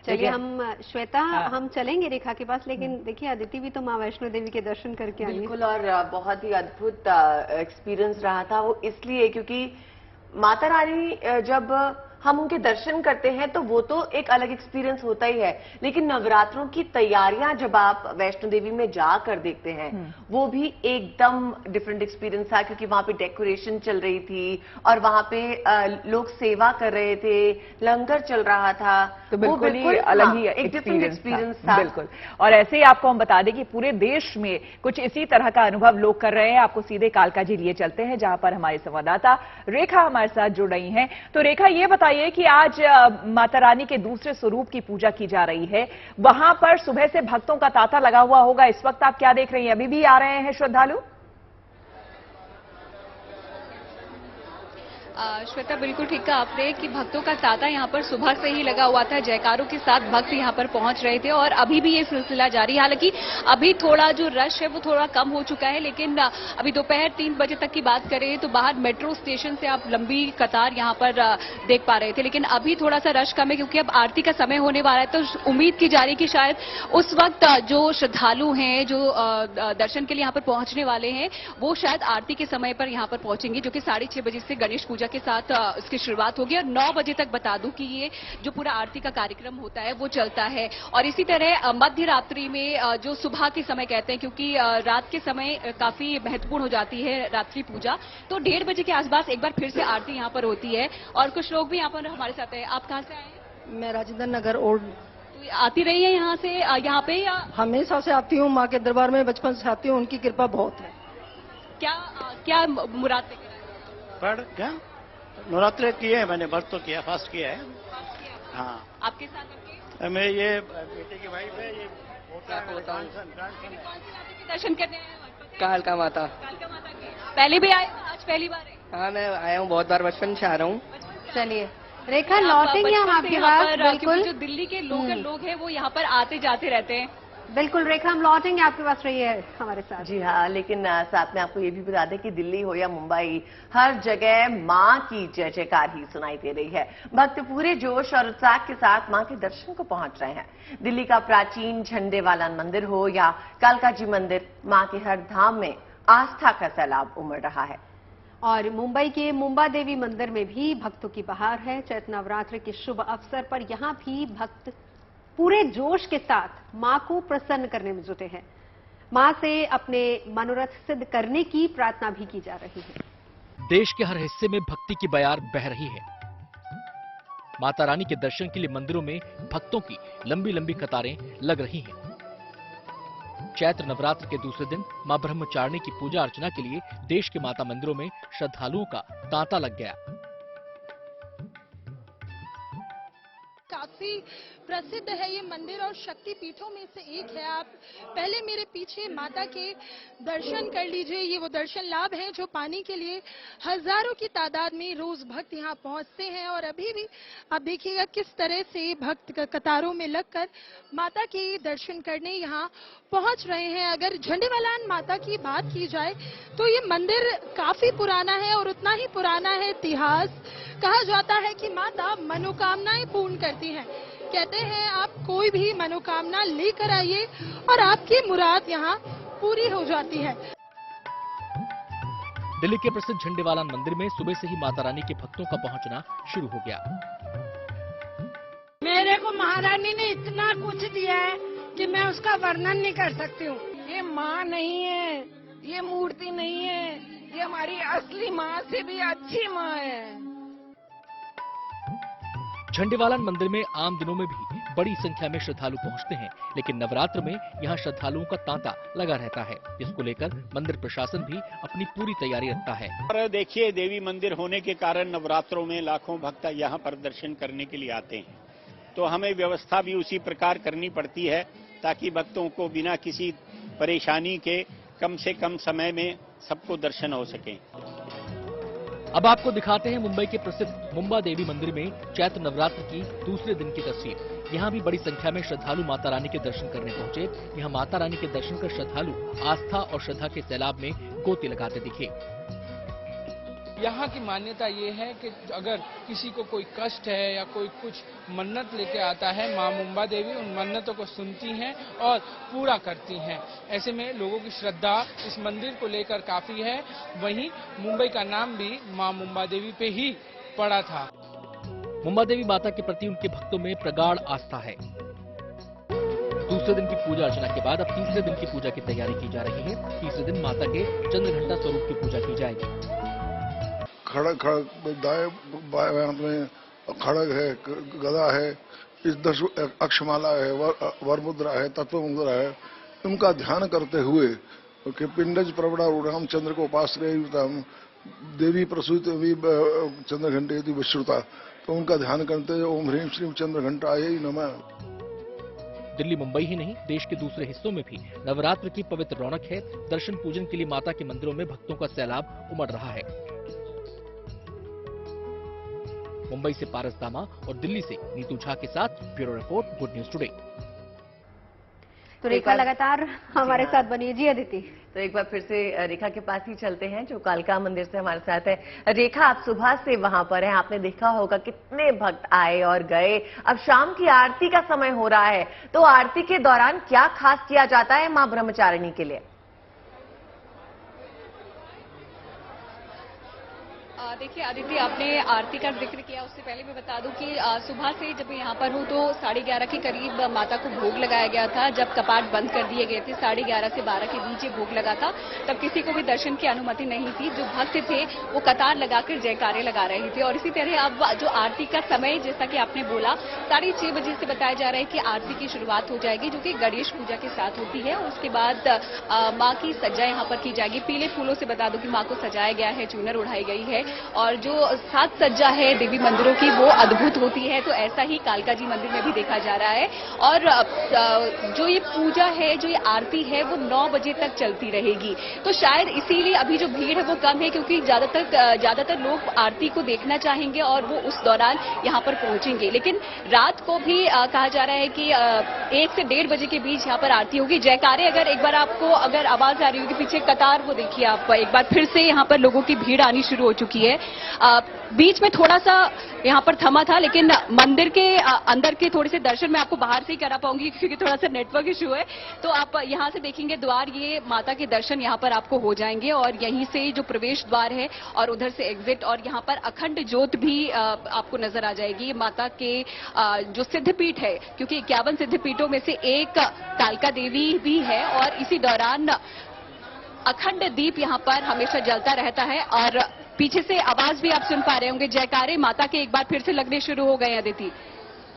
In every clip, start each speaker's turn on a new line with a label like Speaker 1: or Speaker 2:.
Speaker 1: चलिए हम श्वेता
Speaker 2: हाँ।
Speaker 1: हम चलेंगे रेखा के पास, लेकिन देखिए अदिति भी तो माँ वैष्णो देवी के दर्शन करके आई है।
Speaker 3: बिल्कुल, और बहुत ही अद्भुत एक्सपीरियंस रहा था वो, इसलिए क्योंकि माता रानी जब हम उनके दर्शन करते हैं तो वो तो एक अलग एक्सपीरियंस होता ही है, लेकिन नवरात्रों की तैयारियां जब आप वैष्णो देवी में जाकर देखते हैं वो भी एकदम डिफरेंट एक्सपीरियंस था, क्योंकि वहां पे डेकोरेशन चल रही थी और वहां पे लोग सेवा कर रहे थे, लंगर चल रहा था,
Speaker 2: तो बिल्कुल ही अलग ही
Speaker 3: एक डिफरेंट एक्सपीरियंस था।
Speaker 2: बिल्कुल। और ऐसे ही आपको हम बता दें कि पूरे देश में कुछ इसी तरह का अनुभव लोग कर रहे हैं। आपको सीधे कालका जी लिए चलते हैं, जहां पर हमारे संवाददाता रेखा हमारे साथ जुड़ रही हैं। तो रेखा, ये बताइए कि आज माता रानी के दूसरे स्वरूप की पूजा की जा रही है, वहां पर सुबह से भक्तों का तांता लगा हुआ होगा। इस वक्त आप क्या देख रही हैं? अभी भी आ रहे हैं श्रद्धालु?
Speaker 4: श्वेता, बिल्कुल ठीक कहा आपने कि भक्तों का तांता यहाँ पर सुबह से ही लगा हुआ था। जयकारों के साथ भक्त यहाँ पर पहुंच रहे थे और अभी भी ये सिलसिला जारी है। हालांकि अभी थोड़ा जो रश है वो थोड़ा कम हो चुका है, लेकिन अभी दोपहर 3 बजे तक की बात करें तो बाहर मेट्रो स्टेशन से आप लंबी कतार यहाँ पर देख पा रहे थे। लेकिन अभी थोड़ा सा रश कम है, क्योंकि अब आरती का समय होने वाला है। तो उम्मीद की जा रही है कि शायद उस वक्त जो श्रद्धालु हैं, जो दर्शन के लिए यहाँ पर पहुंचने वाले हैं, वो शायद आरती के समय पर यहाँ पर पहुंचेंगे, जो कि 6:30 बजे से गणेश पूजा के साथ इसकी शुरुआत होगी और 9 बजे तक बता दूं कि ये जो पूरा आरती का कार्यक्रम होता है वो चलता है। और इसी तरह मध्य रात्रि में जो सुबह के समय कहते हैं, क्योंकि रात के समय काफी महत्वपूर्ण हो जाती है रात्रि पूजा, तो 1:30 बजे के आसपास एक बार फिर से आरती यहाँ पर होती है। और कुछ लोग भी यहाँ पर हमारे साथ हैं। आप कहाँ से आए हैं?
Speaker 5: मैं राजेंद्र नगर ओल्ड।
Speaker 4: तो आती रही है यहाँ से, यहाँ पे, या
Speaker 5: हमेशा से आती हूँ, माँ के दरबार में बचपन से आती हूँ, उनकी कृपा बहुत है।
Speaker 4: क्या मुराद लेकर आए?
Speaker 6: पर क्या नवरात्रि किए हैं, मैंने व्रत तो किया, फास्ट किया है। हाँ,
Speaker 4: आपके साथ आपके
Speaker 6: मैं ये बेटे की वाइफ है, ये
Speaker 4: दर्शन करने आए?
Speaker 7: कालका माता।
Speaker 4: कालका माता के पहले भी आए, आज पहली बार है?
Speaker 7: हाँ, मैं आया हूँ, बहुत बार बचपन से आ रहा हूँ।
Speaker 1: चलिए रेखा, लौटेंगे हम आपके पास। बिल्कुल,
Speaker 4: जो दिल्ली के लोग हैं वो यहाँ पर आते जाते रहते हैं।
Speaker 1: बिल्कुल रेखा, हम लौटेंगे आपके पास, रहिए हमारे साथ।
Speaker 3: जी हाँ, लेकिन साथ में आपको ये भी बता दें कि दिल्ली हो या मुंबई, हर जगह माँ की जय जयकार ही सुनाई दे रही है। भक्त पूरे जोश और उत्साह के साथ माँ के दर्शन को पहुंच रहे हैं। दिल्ली का प्राचीन झंडे वाला मंदिर हो या कालका जी मंदिर, माँ के हर धाम में आस्था का सैलाब उमड़ रहा है।
Speaker 1: और मुंबई के मुंबा देवी मंदिर में भी भक्तों की बहार है। चैत्र नवरात्र के शुभ अवसर पर यहां भी भक्त पूरे जोश के साथ मां को प्रसन्न करने में जुटे हैं। मां से अपने मनोरथ सिद्ध करने की प्रार्थना भी की जा रही है।
Speaker 8: देश के हर हिस्से में भक्ति की बयार बह रही है। माता रानी के दर्शन के लिए मंदिरों में भक्तों की लंबी लंबी कतारें लग रही हैं। चैत्र नवरात्र के दूसरे दिन मां ब्रह्मचारिणी की पूजा अर्चना के लिए देश के माता मंदिरों में श्रद्धालुओं का तांता लग गया।
Speaker 9: काफी प्रसिद्ध है ये मंदिर और शक्ति पीठों में से एक है। आप पहले मेरे पीछे माता के दर्शन कर लीजिए। ये वो दर्शन लाभ है जो पाने के लिए हजारों की तादाद में रोज भक्त यहाँ पहुंचते हैं। और अभी भी आप देखिएगा किस तरह से भक्त कतारों में लगकर माता के दर्शन करने यहाँ पहुंच रहे हैं। अगर झंडेवालान माता की बात की जाए तो ये मंदिर काफी पुराना है और उतना ही पुराना है इतिहास। कहा जाता है कि माता मनोकामनाएं पूर्ण करती हैं। कहते हैं आप कोई भी मनोकामना लेकर आइए और आपकी मुराद यहाँ पूरी हो जाती है।
Speaker 8: दिल्ली के प्रसिद्ध झंडेवालान मंदिर में सुबह से ही माता रानी के भक्तों का पहुंचना शुरू हो गया।
Speaker 5: मेरे को महारानी ने इतना कुछ दिया है कि मैं उसका वर्णन नहीं कर सकती हूँ। ये माँ नहीं है, ये मूर्ति नहीं है, ये हमारी असली माँ से भी अच्छी माँ है।
Speaker 8: झंडेवालान मंदिर में आम दिनों में भी बड़ी संख्या में श्रद्धालु पहुंचते हैं, लेकिन नवरात्र में यहां श्रद्धालुओं का तांता लगा रहता है, जिसको लेकर मंदिर प्रशासन भी अपनी पूरी तैयारी रखता है।
Speaker 6: और देखिए, देवी मंदिर होने के कारण नवरात्रों में लाखों भक्त यहाँ पर दर्शन करने के लिए आते हैं, तो हमें व्यवस्था भी उसी प्रकार करनी पड़ती है ताकि भक्तों को बिना किसी परेशानी के कम से कम समय में सबको दर्शन हो सके।
Speaker 8: अब आपको दिखाते हैं मुंबई के प्रसिद्ध मुंबा देवी मंदिर में चैत्र नवरात्र की दूसरे दिन की तस्वीर। यहाँ भी बड़ी संख्या में श्रद्धालु माता रानी के दर्शन करने पहुंचे। यहाँ माता रानी के दर्शन कर श्रद्धालु आस्था और श्रद्धा के सैलाब में गोते लगाते दिखे।
Speaker 10: यहाँ की मान्यता ये है कि अगर किसी को कोई कष्ट है या कोई कुछ मन्नत लेके आता है, माँ मुंबा देवी उन मन्नतों को सुनती हैं और पूरा करती हैं। ऐसे में लोगों की श्रद्धा इस मंदिर को लेकर काफी है। वहीं मुंबई का नाम भी माँ मुंबा देवी पे ही पड़ा था।
Speaker 8: मुंबा देवी माता के प्रति उनके भक्तों में प्रगाढ़ आस्था है। दूसरे दिन की पूजा अर्चना के बाद अब तीसरे दिन की पूजा की तैयारी की जा रही है। तीसरे दिन माता के चंद्रघंटा स्वरूप की पूजा की जाएगी।
Speaker 11: खड़ग दाएं बाएं हाथ में खड़ग है, गदा है, इस 10 अक्षमाला है, वर मुद्रा है, तत्व मुद्रा है। उनका ध्यान करते हुए कि पिंडज प्रवड़ा रामचंद्र को उपाश्रययुतम देवी प्रसूत चंद्रघंटे विश्रुता, तो उनका ध्यान करते हुए ओम ह्रीम श्रीम चंद्रघंटायै नमः।
Speaker 8: दिल्ली मुंबई ही नहीं, देश के दूसरे हिस्सों में भी नवरात्र की पवित्र रौनक है। दर्शन पूजन के लिए माता के मंदिरों में भक्तों का सैलाब उमड़ रहा है। मुंबई से पारस दामा और दिल्ली से नीतू झा के साथ bureau report, good news today.
Speaker 1: तो रेखा लगातार हमारे साथ बनी है। जी अदिति,
Speaker 3: तो एक बार फिर से रेखा के पास ही चलते हैं जो कालका मंदिर से हमारे साथ है। रेखा, आप सुबह से वहां पर हैं, आपने देखा होगा कितने भक्त आए और गए। अब शाम की आरती का समय हो रहा है, तो आरती के दौरान क्या खास किया जाता है मां ब्रह्मचारिणी के लिए?
Speaker 4: देखिए आदित्य, आपने आरती का जिक्र किया, उससे पहले मैं बता दूं कि सुबह से जब यहाँ पर हूँ तो 11:30 के करीब माता को भोग लगाया गया था। जब कपाट बंद कर दिए गए थे, 11:30 से 12 के बीच भोग लगा था, तब किसी को भी दर्शन की अनुमति नहीं थी। जो भक्त थे वो कतार लगाकर जयकारे लगा रहे थे। और इसी तरह अब जो आरती का समय, जैसा कि आपने बोला, 6:30 बजे से बताया जा रहा है कि आरती की शुरुआत हो जाएगी, जो कि गणेश पूजा के साथ होती है। उसके बाद माँ की सज्जा यहाँ पर की जाएगी। पीले फूलों से बता दूं कि माँ को सजाया गया है, चूनर उड़ाई गई है और जो साज सज्जा है देवी मंदिरों की वो अद्भुत होती है। तो ऐसा ही कालका जी मंदिर में भी देखा जा रहा है। और जो ये पूजा है, जो ये आरती है, वो 9 बजे तक चलती रहेगी। तो शायद इसीलिए अभी जो भीड़ है वो कम है, क्योंकि ज्यादातर लोग आरती को देखना चाहेंगे और वो उस दौरान यहाँ पर पहुंचेंगे। लेकिन रात को भी कहा जा रहा है कि 1 से 1:30 बजे के बीच यहाँ पर आरती होगी। जयकारे, अगर एक बार आपको अगर आवाज आ रही होगी पीछे कतार, वो देखिए आप एक बार फिर से यहाँ पर लोगों की भीड़ आनी शुरू हो चुकी है। बीच में थोड़ा सा यहाँ पर थमा था, लेकिन मंदिर के अंदर के थोड़े से दर्शन मैं आपको बाहर से ही करा पाऊंगी क्योंकि थोड़ा सा नेटवर्क इशू है। तो आप यहाँ से देखेंगे द्वार, ये माता के दर्शन यहाँ पर आपको हो जाएंगे और यहीं से जो प्रवेश द्वार है और उधर से एग्जिट, और यहाँ पर अखंड ज्योत भी आपको नजर आ जाएगी। माता के जो सिद्धपीठ है, क्योंकि 51 सिद्धपीठों में से एक कालका देवी भी है और इसी दौरान अखंड दीप यहाँ पर हमेशा जलता रहता है। और पीछे से आवाज भी आप सुन पा रहे होंगे, जयकारे माता के एक बार फिर से लगने शुरू हो गए हैं अदिति,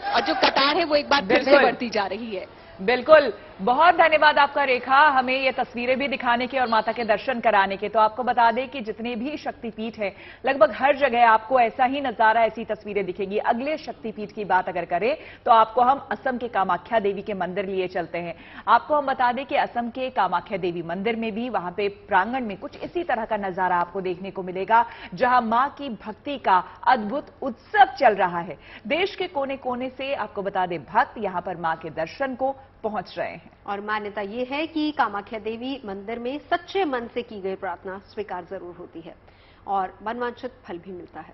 Speaker 4: और जो कतार है वो एक बार फिर से बढ़ती जा रही है।
Speaker 2: बिल्कुल, बहुत धन्यवाद आपका रेखा, हमें ये तस्वीरें भी दिखाने के और माता के दर्शन कराने के। तो आपको बता दें कि जितने भी शक्तिपीठ हैं, लगभग हर जगह आपको ऐसा ही नजारा, ऐसी तस्वीरें दिखेगी। अगले शक्तिपीठ की बात अगर करें तो आपको हम असम के कामाख्या देवी के मंदिर लिए चलते हैं। आपको हम बता दें कि असम के कामाख्या देवी मंदिर में भी वहां पे प्रांगण में कुछ इसी तरह का नजारा आपको देखने को मिलेगा, जहां मां की भक्ति का अद्भुत उत्सव चल रहा है। देश के कोने कोने से आपको बता दें भक्त यहां पर मां के दर्शन को पहुंच रहे हैं।
Speaker 1: और मान्यता ये है कि कामाख्या देवी मंदिर में सच्चे मन से की गई प्रार्थना स्वीकार जरूर होती है और मनवांछित फल भी मिलता है।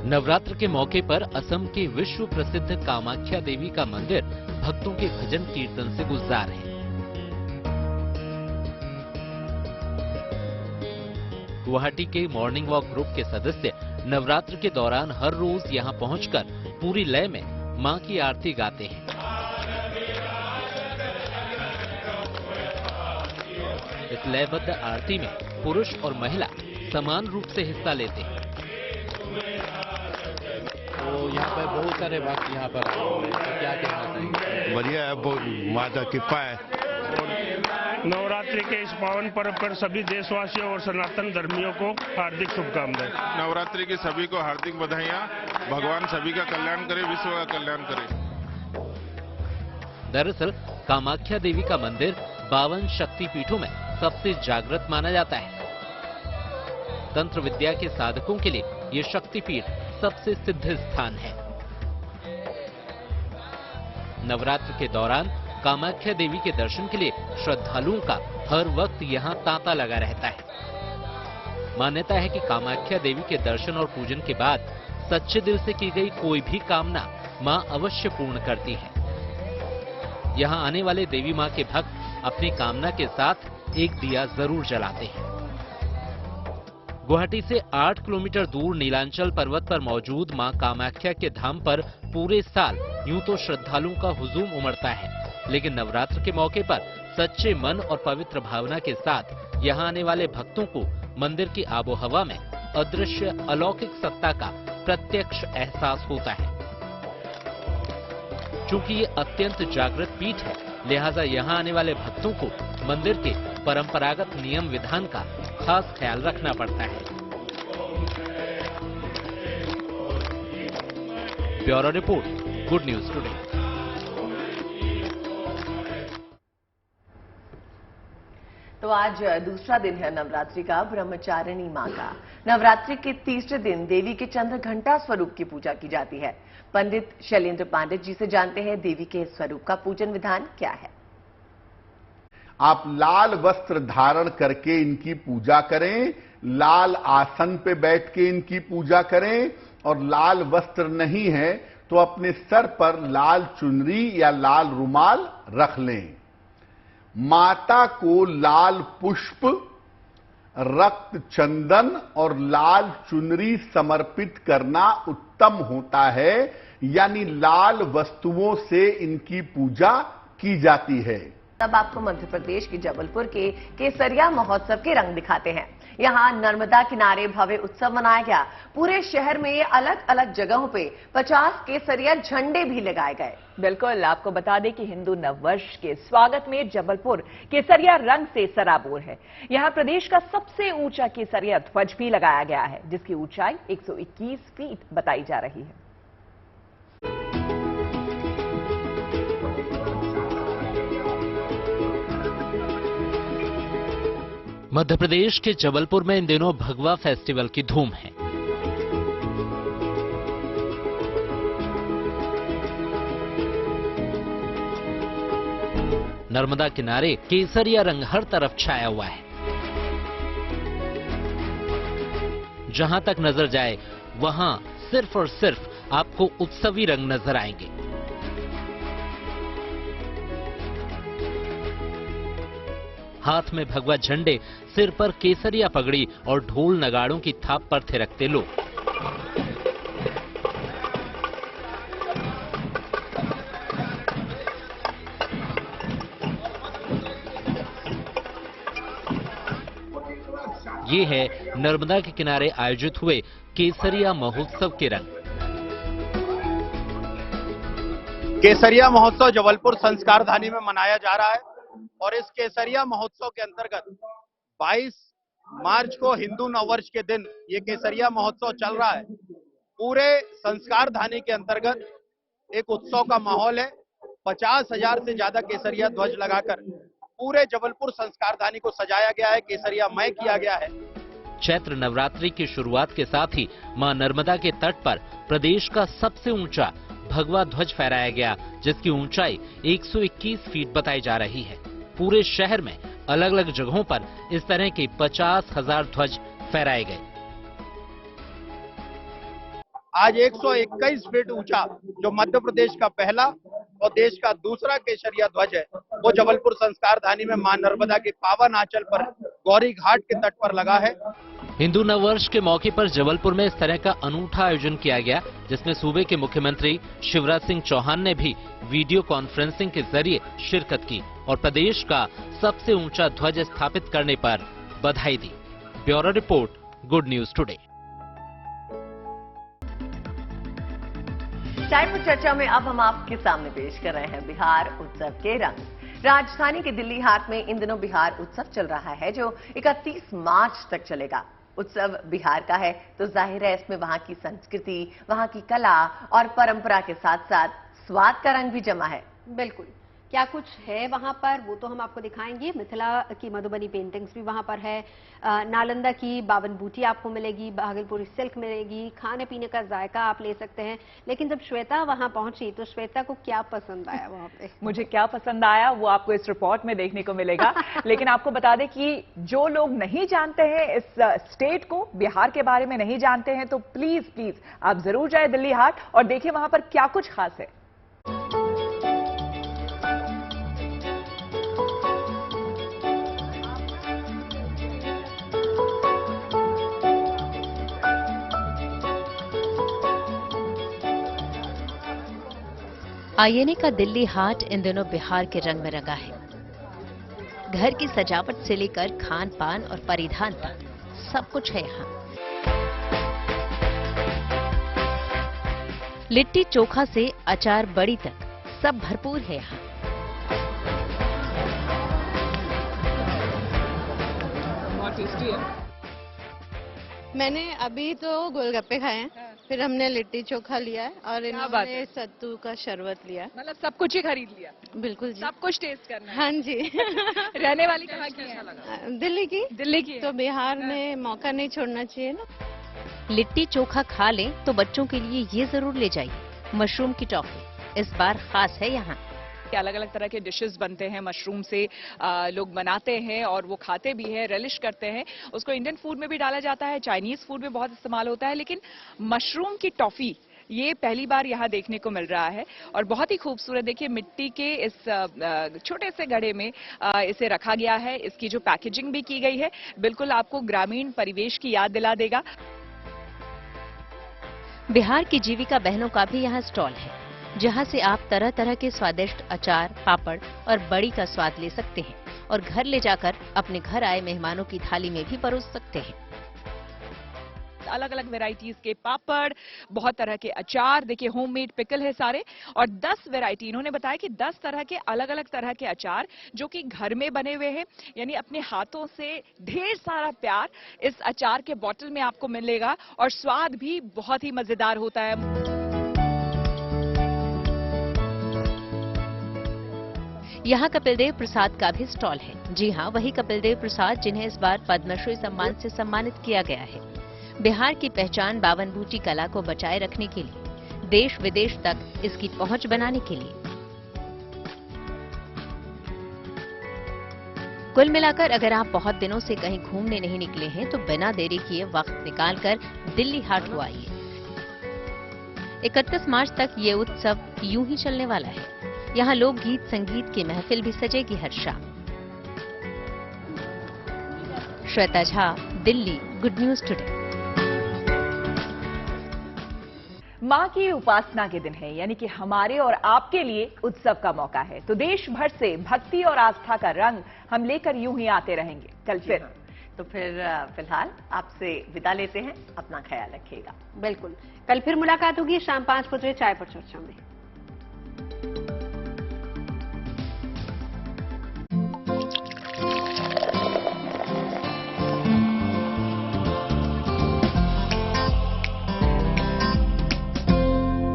Speaker 8: नवरात्र के मौके पर असम के विश्व प्रसिद्ध कामाख्या देवी का मंदिर भक्तों के भजन कीर्तन से गुलजार है। गुवाहाटी के मॉर्निंग वॉक ग्रुप के सदस्य नवरात्र के दौरान हर रोज यहां पहुंचकर पूरी लय में मां की आरती गाते हैं। इस लयबद्ध आरती में पुरुष और महिला समान रूप से हिस्सा लेते हैं।
Speaker 12: तो यहाँ पर बहुत सारे भक्त यहाँ पर क्या कहना चाहिए?
Speaker 13: बढ़िया है, बहुत माता की कृपा है।
Speaker 14: नवरात्रि के इस पावन पर्व पर सभी देशवासियों और सनातन धर्मियों को हार्दिक शुभकामनाएं।
Speaker 13: नवरात्रि की सभी को हार्दिक बधाइयाँ। भगवान सभी का कल्याण करे, विश्व का कल्याण करे।
Speaker 8: दरअसल कामाख्या देवी का मंदिर 52 शक्तिपीठों में सबसे जागृत माना जाता है। तंत्र विद्या के साधकों के लिए ये शक्तिपीठ सबसे सिद्ध स्थान है। नवरात्र के दौरान कामाख्या देवी के दर्शन के लिए श्रद्धालुओं का हर वक्त यहाँ तांता लगा रहता है। मान्यता है कि कामाख्या देवी के दर्शन और पूजन के बाद सच्चे दिल से की गई कोई भी कामना मां अवश्य पूर्ण करती है। यहाँ आने वाले देवी मां के भक्त अपनी कामना के साथ एक दिया जरूर जलाते हैं। गुवाहाटी से 8 किलोमीटर दूर नीलांचल पर्वत पर मौजूद मां कामाख्या के धाम पर पूरे साल यूं तो श्रद्धालुओं का हुजूम उमड़ता है, लेकिन नवरात्र के मौके पर सच्चे मन और पवित्र भावना के साथ यहाँ आने वाले भक्तों को मंदिर की आबोहवा में अदृश्य अलौकिक सत्ता का प्रत्यक्ष एहसास होता है। चूंकि ये अत्यंत जागृत पीठ है, लिहाजा यहाँ आने वाले भक्तों को मंदिर के परंपरागत नियम विधान का खास ख्याल रखना पड़ता है। Bureau report, good news today.
Speaker 3: तो आज दूसरा दिन है नवरात्रि का, ब्रह्मचारिणी मां का। नवरात्रि के तीसरे दिन देवी के चंद्र घंटा स्वरूप की पूजा की जाती है। पंडित शैलेंद्र पांडित जी से जानते हैं देवी के स्वरूप का पूजन विधान क्या है।
Speaker 15: आप लाल वस्त्र धारण करके इनकी पूजा करें, लाल आसन पे बैठ के इनकी पूजा करें, और लाल वस्त्र नहीं है तो अपने सर पर लाल चुनरी या लाल रुमाल रख लें। माता को लाल पुष्प, रक्त चंदन और लाल चुनरी समर्पित करना उत्तम होता है, यानी लाल वस्तुओं से इनकी पूजा की जाती है।
Speaker 3: तब आपको मध्य प्रदेश के जबलपुर के केसरिया महोत्सव के रंग दिखाते हैं। यहाँ नर्मदा किनारे भव्य उत्सव मनाया गया। पूरे शहर में अलग अलग जगहों पे 50 केसरिया झंडे भी लगाए गए।
Speaker 2: बिल्कुल, आपको बता दें कि हिंदू नववर्ष के स्वागत में जबलपुर केसरिया रंग से सराबोर है। यहाँ प्रदेश का सबसे ऊंचा केसरिया ध्वज भी लगाया गया है, जिसकी ऊंचाई 121 फीट बताई जा रही है।
Speaker 8: मध्य प्रदेश के जबलपुर में इन दिनों भगवा फेस्टिवल की धूम है। नर्मदा किनारे केसरिया रंग हर तरफ छाया हुआ है। जहां तक नजर जाए वहां सिर्फ और सिर्फ आपको उत्सवी रंग नजर आएंगे। हाथ में भगवा झंडे, सिर पर केसरिया पगड़ी और ढोल नगाड़ों की थाप पर थिरकते लोग। ये है नर्मदा के किनारे आयोजित हुए केसरिया महोत्सव के रंग।
Speaker 16: केसरिया महोत्सव जबलपुर संस्कारधानी में मनाया जा रहा है और इस केसरिया महोत्सव के अंतर्गत 22 मार्च को हिंदू नववर्ष के दिन ये केसरिया महोत्सव चल रहा है। पूरे संस्कारधानी के अंतर्गत एक उत्सव का माहौल है। 50,000 से ज्यादा केसरिया ध्वज लगाकर पूरे जबलपुर संस्कारधानी को सजाया गया है, केसरियामय किया गया है।
Speaker 8: चैत्र नवरात्रि की शुरुआत के साथ ही मां नर्मदा के तट पर प्रदेश का सबसे ऊंचा भगवा ध्वज फहराया गया, जिसकी ऊंचाई 121 फीट बताई जा रही है। पूरे शहर में अलग अलग जगहों पर इस तरह के 50,000 ध्वज फहराए गए।
Speaker 16: आज 121 फीट ऊंचा जो मध्य प्रदेश का पहला और देश का दूसरा केसरिया ध्वज है, वो जबलपुर संस्कारधानी में मां नर्मदा के पावन आंचल पर गौरी घाट के तट पर लगा है।
Speaker 8: हिंदू नववर्ष के मौके पर जबलपुर में इस तरह का अनूठा आयोजन किया गया, जिसमें सूबे के मुख्यमंत्री शिवराज सिंह चौहान ने भी वीडियो कॉन्फ्रेंसिंग के जरिए शिरकत की और प्रदेश का सबसे ऊंचा ध्वज स्थापित करने पर बधाई दी। Bureau report, good news today.
Speaker 3: Time पर चर्चा में अब हम आपके सामने पेश कर रहे हैं बिहार उत्सव के रंग। राजधानी के दिल्ली हाट में इन दिनों बिहार उत्सव चल रहा है, जो 31 मार्च तक चलेगा। उत्सव बिहार का है तो जाहिर है इसमें वहां की संस्कृति, वहां की कला और परंपरा के साथ साथ स्वाद का रंग भी जमा है।
Speaker 1: बिल्कुल, क्या कुछ है वहां पर वो तो हम आपको दिखाएंगे। मिथिला की मधुबनी पेंटिंग्स भी वहां पर है, नालंदा की बावन बूटी आपको मिलेगी, भागलपुरी सिल्क मिलेगी, खाने पीने का जायका आप ले सकते हैं। लेकिन जब श्वेता वहां पहुंची तो श्वेता को क्या पसंद आया वहां पे?
Speaker 2: मुझे क्या पसंद आया वो आपको इस रिपोर्ट में देखने को मिलेगा। लेकिन आपको बता दें कि जो लोग नहीं जानते हैं इस स्टेट को, बिहार के बारे में नहीं जानते हैं, तो प्लीज आप जरूर जाए दिल्ली हाट और देखिए वहां पर क्या कुछ खास है।
Speaker 17: आईएनए का दिल्ली हाट इन दिनों बिहार के रंग में रंगा है। घर की सजावट से लेकर खान पान और परिधान तक सब कुछ है यहाँ। लिट्टी चोखा से अचार बड़ी तक सब भरपूर है यहाँ।
Speaker 4: बहुत टेस्टी है।
Speaker 18: मैंने अभी तो गोलगप्पे खाए हैं, फिर हमने लिट्टी चोखा लिया है और इन्होंने सत्तू का शरबत लिया है।
Speaker 4: मतलब सब कुछ ही खरीद लिया?
Speaker 18: बिल्कुल जी,
Speaker 4: सब कुछ टेस्ट करना है।
Speaker 18: हाँ जी।
Speaker 4: रहने वाली कहाँ की है?
Speaker 18: दिल्ली की।
Speaker 4: दिल्ली की
Speaker 18: तो बिहार में मौका नहीं छोड़ना चाहिए ना।
Speaker 17: लिट्टी चोखा खा लें तो बच्चों के लिए ये जरूर ले जाइए मशरूम की टॉफी, इस बार खास है यहाँ।
Speaker 2: अलग अलग तरह के डिशेस बनते हैं मशरूम से, लोग बनाते हैं और वो खाते भी हैं, रेलिश करते हैं। उसको इंडियन फूड में भी डाला जाता है, चाइनीज फूड में बहुत इस्तेमाल होता है, लेकिन मशरूम की टॉफी ये पहली बार यहाँ देखने को मिल रहा है और बहुत ही खूबसूरत। देखिए मिट्टी के इस छोटे से घड़े में इसे रखा गया है। इसकी जो पैकेजिंग भी की गई है बिल्कुल आपको ग्रामीण परिवेश की याद दिला देगा।
Speaker 17: बिहार की जीविका बहनों का भी यहाँ स्टॉल है, जहाँ से आप तरह तरह के स्वादिष्ट अचार, पापड़ और बड़ी का स्वाद ले सकते हैं और घर ले जाकर अपने घर आए मेहमानों की थाली में भी परोस सकते हैं।
Speaker 2: अलग अलग वैरायटीज के पापड़, बहुत तरह के अचार, देखिए होममेड पिकल है सारे, और 10 वैरायटी इन्होंने बताया कि 10 तरह के अलग अलग तरह के अचार जो कि घर में बने हुए हैं, यानी अपने हाथों से ढेर सारा प्यार इस अचार के बोतल में आपको मिलेगा और स्वाद भी बहुत ही मजेदार होता है।
Speaker 17: यहाँ कपिलदेव प्रसाद का भी स्टॉल है। जी हाँ, वही कपिलदेव प्रसाद जिन्हें इस बार पद्मश्री सम्मान से सम्मानित किया गया है। बिहार की पहचान बावन बूटी कला को बचाए रखने के लिए, देश विदेश तक इसकी पहुंच बनाने के लिए। कुल मिलाकर अगर आप बहुत दिनों से कहीं घूमने नहीं निकले हैं तो बिना देरी किए वक्त निकालकर दिल्ली हाट को आइए। 31 मार्च तक ये उत्सव यूं ही चलने वाला है। यहाँ लोकगीत संगीत की महफिल भी सजेगी हर शाम। Shweta Jha, Delhi, good news today.
Speaker 2: मां की उपासना के दिन है, यानी कि हमारे और आपके लिए उत्सव का मौका है, तो देश भर से भक्ति और आस्था का रंग हम लेकर यूं ही आते रहेंगे। कल फिर
Speaker 3: तो फिर फिलहाल आपसे विदा लेते हैं, अपना ख्याल रखिएगा।
Speaker 1: बिल्कुल, कल फिर मुलाकात होगी शाम 5 बजे चाय पर चर्चा में।